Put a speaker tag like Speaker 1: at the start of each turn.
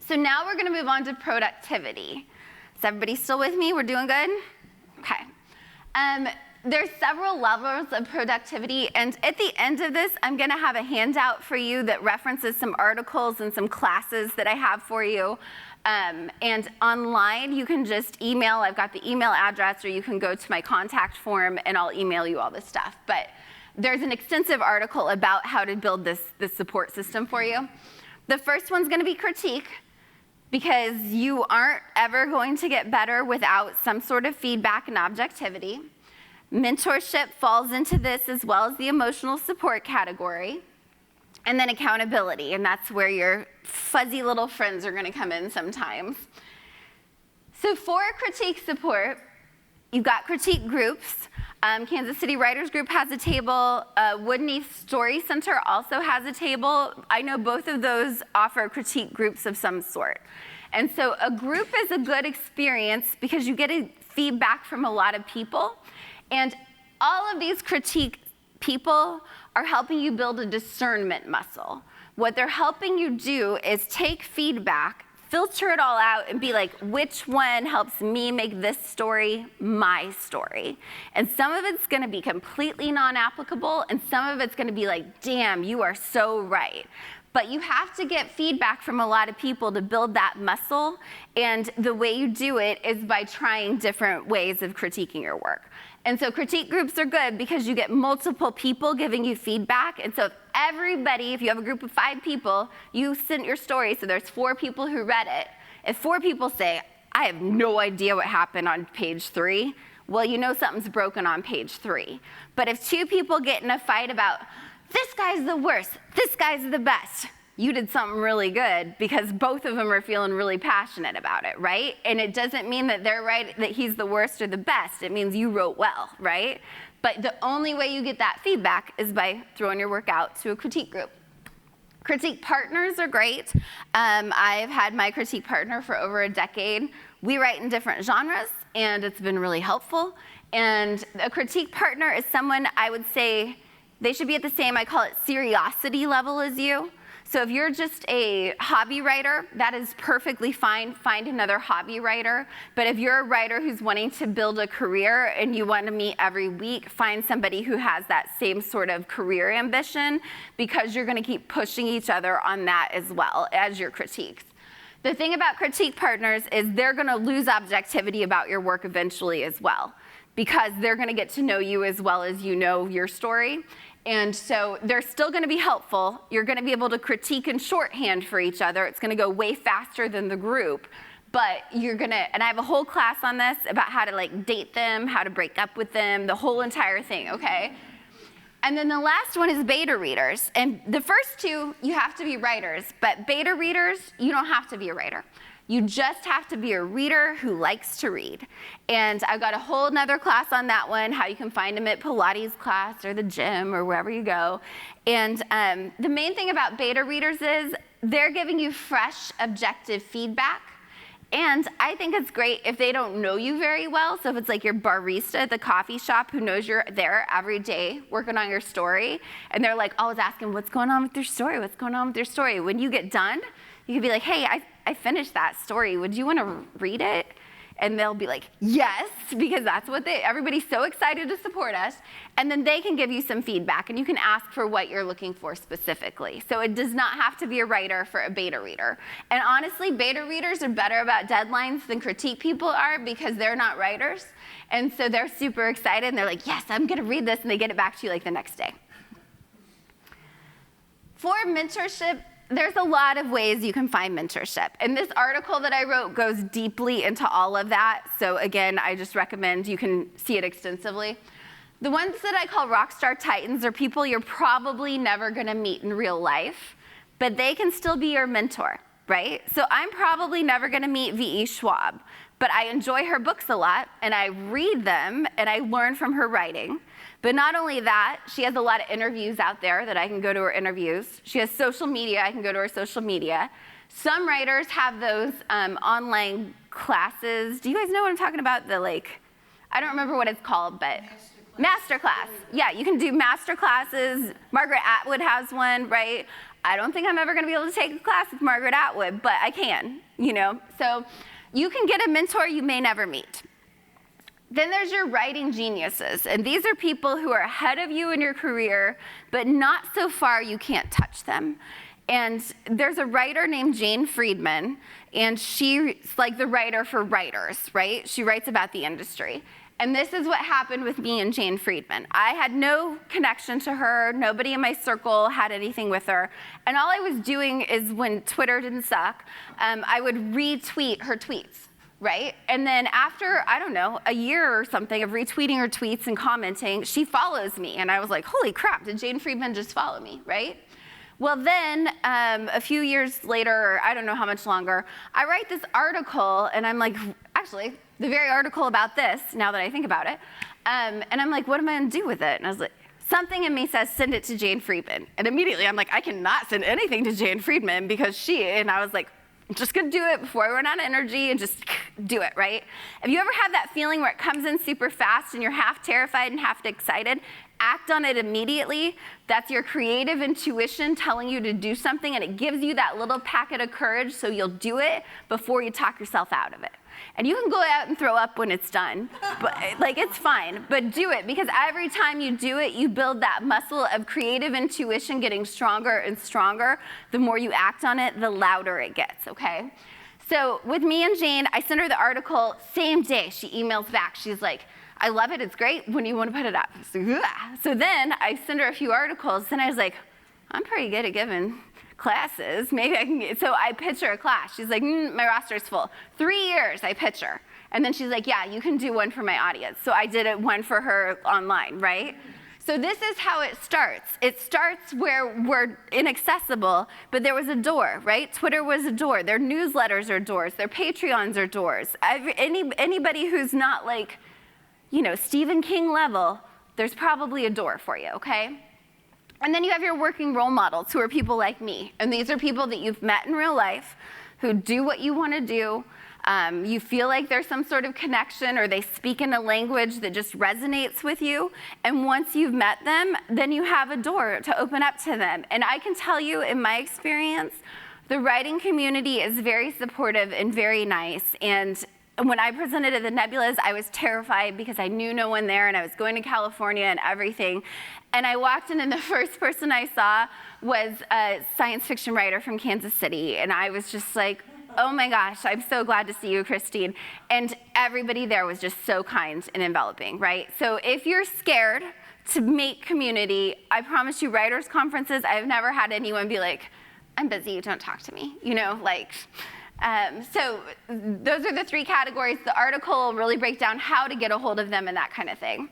Speaker 1: So now we're gonna move on to productivity. Is everybody still with me? We're doing good? Okay. There's several levels of productivity, and at the end of this, I'm gonna have a handout for you that references some articles and some classes that I have for you. And online, you can just email, I've got the email address, or you can go to my contact form and I'll email you all this stuff. But there's an extensive article about how to build this support system for you. The first one's gonna be critique, because you aren't ever going to get better without some sort of feedback and objectivity. Mentorship falls into this, as well as the emotional support category. And then accountability, and that's where your fuzzy little friends are gonna come in sometimes. So for critique support, you've got critique groups. Kansas City Writers Group has a table. Woodney Story Center also has a table. I know both of those offer critique groups of some sort. And so a group is a good experience because you get feedback from a lot of people. And all of these critique people are helping you build a discernment muscle. What they're helping you do is take feedback, filter it all out, and be like, which one helps me make this story my story? And some of it's gonna be completely non-applicable, and some of it's gonna be like, damn, you are so right. But you have to get feedback from a lot of people to build that muscle, and the way you do it is by trying different ways of critiquing your work. And so critique groups are good because you get multiple people giving you feedback. And so if everybody, if you have a group of 5 people, you sent your story, so there's 4 people who read it. If 4 people say, I have no idea what happened on page 3, well, you know something's broken on page 3. But if 2 people get in a fight about, this guy's the worst, this guy's the best, you did something really good because both of them are feeling really passionate about it, right? And it doesn't mean that they're right, that he's the worst or the best. It means you wrote well, right? But the only way you get that feedback is by throwing your work out to a critique group. Critique partners are great. I've had my critique partner for over a decade. We write in different genres, and it's been really helpful. And a critique partner is someone, I would say, they should be at the same, I call it seriosity level as you. So if you're just a hobby writer, that is perfectly fine. Find another hobby writer. But if you're a writer who's wanting to build a career and you want to meet every week, find somebody who has that same sort of career ambition, because you're going to keep pushing each other on that as well as your critiques. The thing about critique partners is they're going to lose objectivity about your work eventually as well, because they're going to get to know you as well as you know your story. And so they're still going to be helpful. You're going to be able to critique in shorthand for each other. It's going to go way faster than the group. But you're going to, and I have a whole class on this about how to like date them, how to break up with them, the whole entire thing, okay? And then the last one is beta readers. And the first 2, you have to be writers. But beta readers, you don't have to be a writer. You just have to be a reader who likes to read. And I've got a whole nother class on that one, how you can find them at Pilates class or the gym or wherever you go. And the main thing about beta readers is they're giving you fresh, objective feedback. And I think it's great if they don't know you very well. So if it's like your barista at the coffee shop who knows you're there every day working on your story, and they're like always asking, what's going on with your story? What's going on with your story? When you get done, you can be like, hey, I finished that story. Would you want to read it? And they'll be like, yes, because that's what everybody's so excited to support us. And then they can give you some feedback, and you can ask for what you're looking for specifically. So it does not have to be a writer for a beta reader. And honestly, beta readers are better about deadlines than critique people are, because they're not writers. And so they're super excited, and they're like, yes, I'm gonna read this, and they get it back to you like the next day. For mentorship, there's a lot of ways you can find mentorship. And this article that I wrote goes deeply into all of that. So again, I just recommend you can see it extensively. The ones that I call rockstar titans are people you're probably never gonna meet in real life, but they can still be your mentor, right? So I'm probably never gonna meet V.E. Schwab, but I enjoy her books a lot, and I read them, and I learn from her writing. But not only that, she has a lot of interviews out there that I can go to her interviews. She has social media, I can go to her social media. Some writers have those online classes. Do you guys know what I'm talking about? I don't remember what it's called, but Masterclass. Yeah, you can do master classes. Margaret Atwood has one, right? I don't think I'm ever going to be able to take a class with Margaret Atwood, but I can, you know. So you can get a mentor you may never meet. Then there's your writing geniuses, and these are people who are ahead of you in your career, but not so far you can't touch them. And there's a writer named Jane Friedman, and she's like the writer for writers, right? She writes about the industry. And this is what happened with me and Jane Friedman. I had no connection to her. Nobody in my circle had anything with her. And all I was doing is, when Twitter didn't suck, I would retweet her tweets. Right? And then after, I don't know, a year or something of retweeting her tweets and commenting, she follows me. And I was like, holy crap, did Jane Friedman just follow me, right? Well, then a few years later, or I don't know how much longer, I write this article, and I'm like, actually, the very article about this, now that I think about it, and I'm like, what am I going to do with it? And I was like, something in me says, send it to Jane Friedman. And immediately I'm like, I cannot send anything to Jane Friedman because and I was like, I'm just gonna do it before I run out of energy and just do it, right? Have you ever had that feeling where it comes in super fast and you're half terrified and half excited? Act on it immediately. That's your creative intuition telling you to do something, and it gives you that little packet of courage so you'll do it before you talk yourself out of it. And you can go out and throw up when it's done, but like, it's fine, but do it, because every time you do it, you build that muscle of creative intuition getting stronger and stronger. The more you act on it, the louder it gets, okay? So with me and Jane, I sent her the article, same day she emails back. She's like, I love it, it's great, when do you want to put it up? So then I sent her a few articles, and I was like, I'm pretty good at giving classes, maybe I can get, so I pitch her a class. She's like, my roster's full. 3 years I pitch her. And then she's like, yeah, you can do one for my audience. So I did one for her online, right? So this is how it starts. It starts where we're inaccessible, but there was a door, right? Twitter was a door. Their newsletters are doors. Their Patreons are doors. Anybody who's not like, you know, Stephen King level, there's probably a door for you, okay? And then you have your working role models, who are people like me. And these are people that you've met in real life, who do what you want to do. You feel like there's some sort of connection, or they speak in a language that just resonates with you. And once you've met them, then you have a door to open up to them. And I can tell you, in my experience, the writing community is very supportive and very nice. And when I presented at the Nebulas, I was terrified because I knew no one there, and I was going to California and everything. And I walked in, and the first person I saw was a science fiction writer from Kansas City. And I was just like, oh my gosh, I'm so glad to see you, Christine. And everybody there was just so kind and enveloping, right? So if you're scared to make community, I promise you, writers' conferences, I've never had anyone be like, I'm busy, don't talk to me, you know, like. So those are the three categories. The article will really break down how to get a hold of them and that kind of thing.